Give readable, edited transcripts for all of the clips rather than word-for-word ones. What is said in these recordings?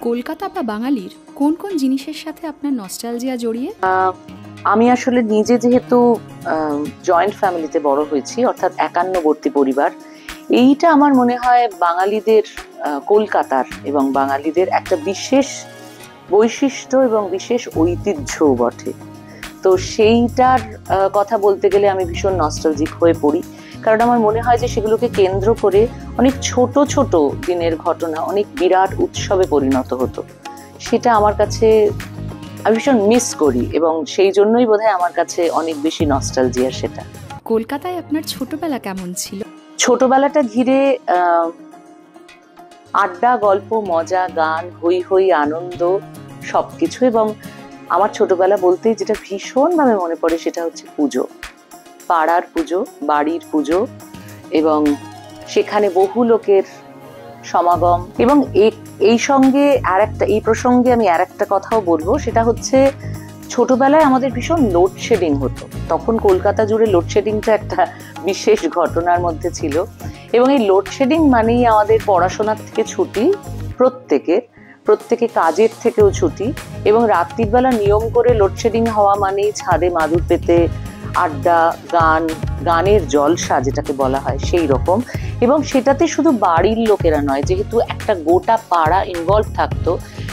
কলকাতা বা বাঙালির কোন কোন জিনিসের সাথে আপনার নস্টালজিয়া জড়িয়ে? আমি আসলে নিজে যেহেতু জয়েন্ট ফ্যামিলিতে বড় হয়েছি, অর্থাৎ একান্নবর্তী পরিবার, এইটা আমার মনে হয় বাঙালিদের, কলকাতার এবং বাঙালিদের একটা বিশেষ বৈশিষ্ট্য এবং বিশেষ ঐতিহ্যও বটে। তো সেইটার কথা বলতে গেলে আমি ভীষণ নস্টালজিক হয়ে পড়ি, কারণ আমার মনে হয় যে সেগুলোকে কেন্দ্র করে অনেক ছোট ছোট দিনের ঘটনা অনেক বিরাট উৎসবে পরিণত হতো। সেটা আমার কাছে আমি ভীষণ মিস করি এবং সেই জন্যই বোধহয় আমার কাছে অনেক বেশি নস্টালজিয়া সেটা। কলকাতায় আপনার ছোটবেলা কেমন ছিল? ছোটবেলাটা ঘিরে আড্ডা, গল্প, মজা, গান, হই হই, আনন্দ সবকিছু। এবং আমার ছোটবেলা বলতেই যেটা ভীষণভাবে মনে পড়ে সেটা হচ্ছে পুজো, পাড়ার পুজো, বাড়ির পুজো, এবং সেখানে বহু লোকের সমাগম। এবং এই সঙ্গে এই প্রসঙ্গে আমি আর একটা কথাও বলবো, সেটা হচ্ছে ছোটবেলায় আমাদের ভীষণ লোডশেডিং হতো। তখন কলকাতা জুড়ে লোডশেডিংটা একটা বিশেষ ঘটনার মধ্যে ছিল, এবং এই লোডশেডিং মানেই আমাদের পড়াশোনার থেকে ছুটি, প্রত্যেকে কাজের থেকেও ছুটি, এবং রাত্রির বেলা নিয়ম করে লোডশেডিং হওয়া মানেই ছাদে মাদুর পেতে আড্ডা, গানের জলসা যেটাকে বলা হয় সেই রকম। এবং সেটাতে শুধু বাড়ির লোকেরা নয়, যেহেতু একটা গোটা পাড়া ইনভলভ থাকতো,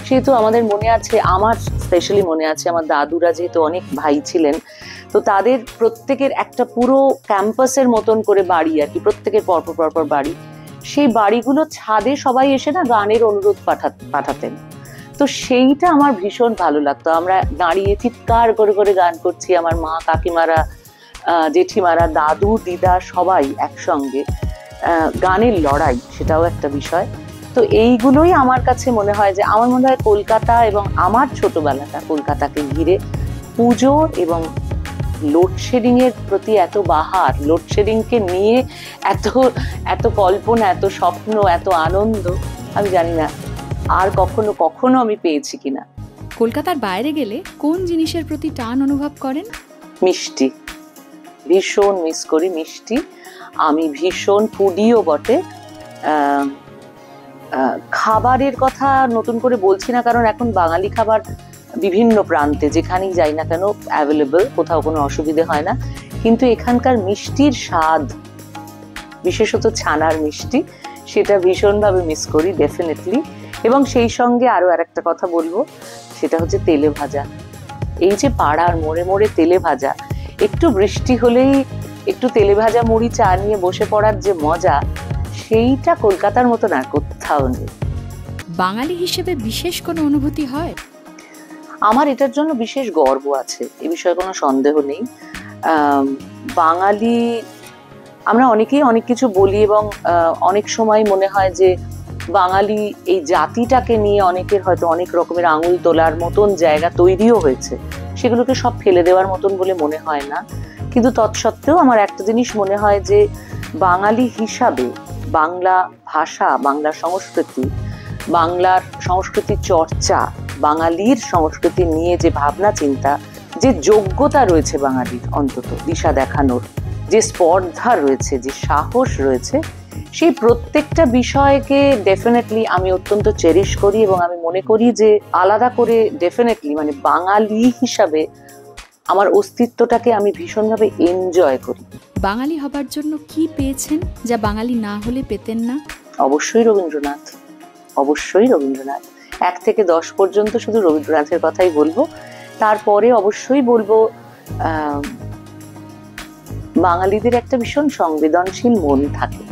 সেহেতু আমাদের মনে আছে, আমার স্পেশালি মনে আছে, আমার দাদুরা যেহেতু অনেক ভাই ছিলেন, তো তাদের প্রত্যেকের একটা পুরো ক্যাম্পাসের মতন করে বাড়ি আর কি, প্রত্যেকের পরপর বাড়ি। সেই বাড়িগুলো ছাদে সবাই এসে না গানের অনুরোধ পাঠাতেন। তো সেইটা আমার ভীষণ ভালো লাগতো। আমরা দাঁড়িয়ে চিৎকার করে করে গান করছি, আমার মা, কাকিমারা, জেঠিমারা, দাদু, দিদা সবাই একসঙ্গে, গানের লড়াই, সেটাও একটা বিষয়। তো এইগুলোই আমার কাছে মনে হয় যে আমার মনে হয় কলকাতা এবং আমার ছোটবেলাটা কলকাতাকে ঘিরে পুজো এবং লোডশেডিং এর প্রতি এত বাহার, লোডশেডিংকে নিয়ে এত কল্পনা, এত স্বপ্ন, এত আনন্দ, আমি জানি না আর কখনো আমি পেয়েছি কিনা। কলকাতার বাইরে গেলে কোন জিনিসের প্রতি টান অনুভব করেন? মিষ্টি, ভীষণ মিস করি মিষ্টি। আমি ভীষণ ফুডিও বটে। খাবারের কথা নতুন করে বলছি না, কারণ এখন বাঙালি খাবার বিভিন্ন প্রান্তে যেখানেই যাই না কেন অ্যাভেলেবল, কোথাও কোনো অসুবিধে হয় না। কিন্তু এখানকার মিষ্টির স্বাদ, বিশেষত ছানার মিষ্টি, সেটা ভীষণভাবে মিস করি ডেফিনেটলি। এবং সেই সঙ্গে আরো একটা কথা বলবো, সেটা হচ্ছে তেলে ভাজা। এই যে পাড়ার মোড়ে মোড়ে তেলে ভাজা, একটু বৃষ্টি হলেই একটু তেলে ভাজা মুড়ি চা নিয়ে বসে পড়ার যে মজা, সেইটা কলকাতার মতন আর কোথাও নেই। বাঙালি হিসেবে বিশেষ কোনো অনুভূতি হয়? আমার এটার জন্য বিশেষ গর্ব আছে, এ বিষয়ে কোনো সন্দেহ নেই। বাঙালি আমরা অনেকেই অনেক কিছু বলি, এবং অনেক সময় মনে হয় যে বাঙালি এই জাতিটাকে নিয়ে অনেকের হয়তো অনেক রকমের আঙুল তোলার মতন জায়গা তৈরিও হয়েছে, সেগুলোকে সব ফেলে দেওয়ার মতন বলে মনে হয় না। কিন্তু তৎসত্ত্বেও আমার একটা জিনিস মনে হয় যে বাঙালি হিসাবে বাংলা ভাষা, বাংলা সংস্কৃতি, বাংলার সংস্কৃতির চর্চা, বাঙালির সংস্কৃতি নিয়ে যে ভাবনা চিন্তা, যে যোগ্যতা রয়েছে বাঙালির অন্তত দিশা দেখানোর, যে স্পর্ধা রয়েছে, যে সাহস রয়েছে, সেই প্রত্যেকটা বিষয়কে ডেফিনেটলি আমি অত্যন্ত চেরিশ করি। এবং আমি মনে করি যে আলাদা করে ডেফিনেটলি মানে বাঙালি হিসাবে আমার অস্তিত্বটাকে আমি ভীষণভাবে এনজয় করি। বাঙালি হবার জন্য কি পেয়েছেন যা বাঙালি না হলে পেতেন না? অবশ্যই রবীন্দ্রনাথ, অবশ্যই রবীন্দ্রনাথ। 1 থেকে 10 পর্যন্ত শুধু রবীন্দ্রনাথের কথাই বলবো। তারপরে অবশ্যই বলবো বাঙালিদের একটা ভীষণ সংবেদনশীল মন থাকে,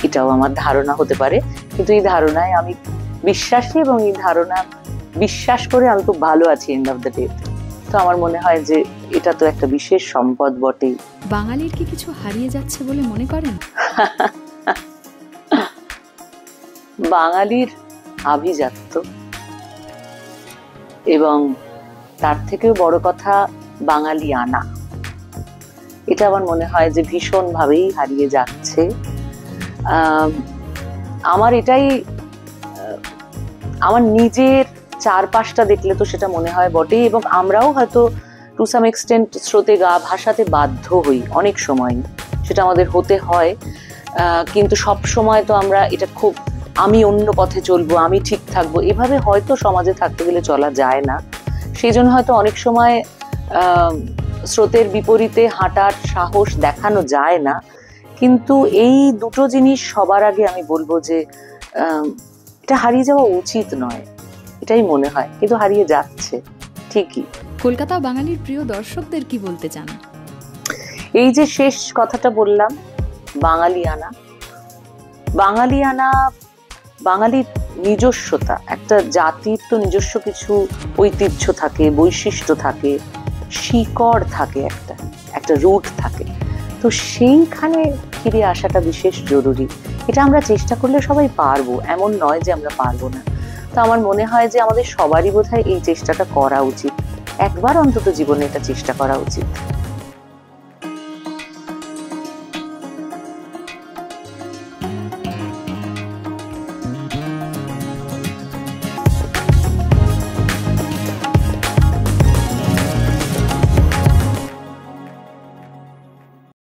এটাও আমার ধারণা হতে পারে। কিন্তু এই ধারণায় আমি বিশ্বাসী, এবং এই ধারণা বিশ্বাস করে আমি খুব ভালো আছি এন্ড অফ দ্য ডে। তো আমার মনে হয় যে এটা তো একটা বিশেষ সম্পদ বটেই। বাঙালির কি কিছু হারিয়ে যাচ্ছে বলে মনে করেন? বাঙালির আভিজাত্য, এবং তার থেকেও বড় কথা বাঙালি আনা, এটা আমার মনে হয় যে ভীষণ ভাবেই হারিয়ে যাচ্ছে। আমার এটাই, আমার নিজের চারপাশটা দেখলে তো সেটা মনে হয় বটেই। এবং আমরাও হয়তো টু সাম এক্সটেন্ট স্রোতে গা ভাসাতে বাধ্য হই অনেক সময়, সেটা আমাদের হতে হয়। কিন্তু সব সময় তো আমরা এটা খুব আমি অন্য পথে চলবো, আমি ঠিক থাকবো, এভাবে হয়তো সমাজে থাকতে গেলে চলা যায় না। সেই জন্য হয়তো অনেক সময় স্রোতের বিপরীতে হাঁটার সাহস দেখানো যায় না। কিন্তু এই দুটো জিনিস সবার আগে আমি বলবো যে এটা হারিয়ে যাওয়া উচিত নয়, এটাই মনে হয়, কিন্তু হারিয়ে যাচ্ছে ঠিকই। কলকাতা বাঙালির প্রিয় দর্শকদের কি বলতে চান? এই যে শেষ কথাটা বললাম, বাঙালিয়ানা, বাঙালিয়ানা, বাঙালির নিজস্বতা, একটা জাতির তো নিজস্ব কিছু ঐতিহ্য থাকে, বৈশিষ্ট্য থাকে, শিকড় থাকে, একটা রুট থাকে। তো সেইখানে ফিরে আসাটা বিশেষ জরুরি। এটা আমরা চেষ্টা করলে সবাই পারবো, এমন নয় যে আমরা পারবো না। তো আমার মনে হয় যে আমাদের সবারই বোধহয় এই চেষ্টাটা করা উচিত, একবার অন্তত জীবনে এটা চেষ্টা করা উচিত।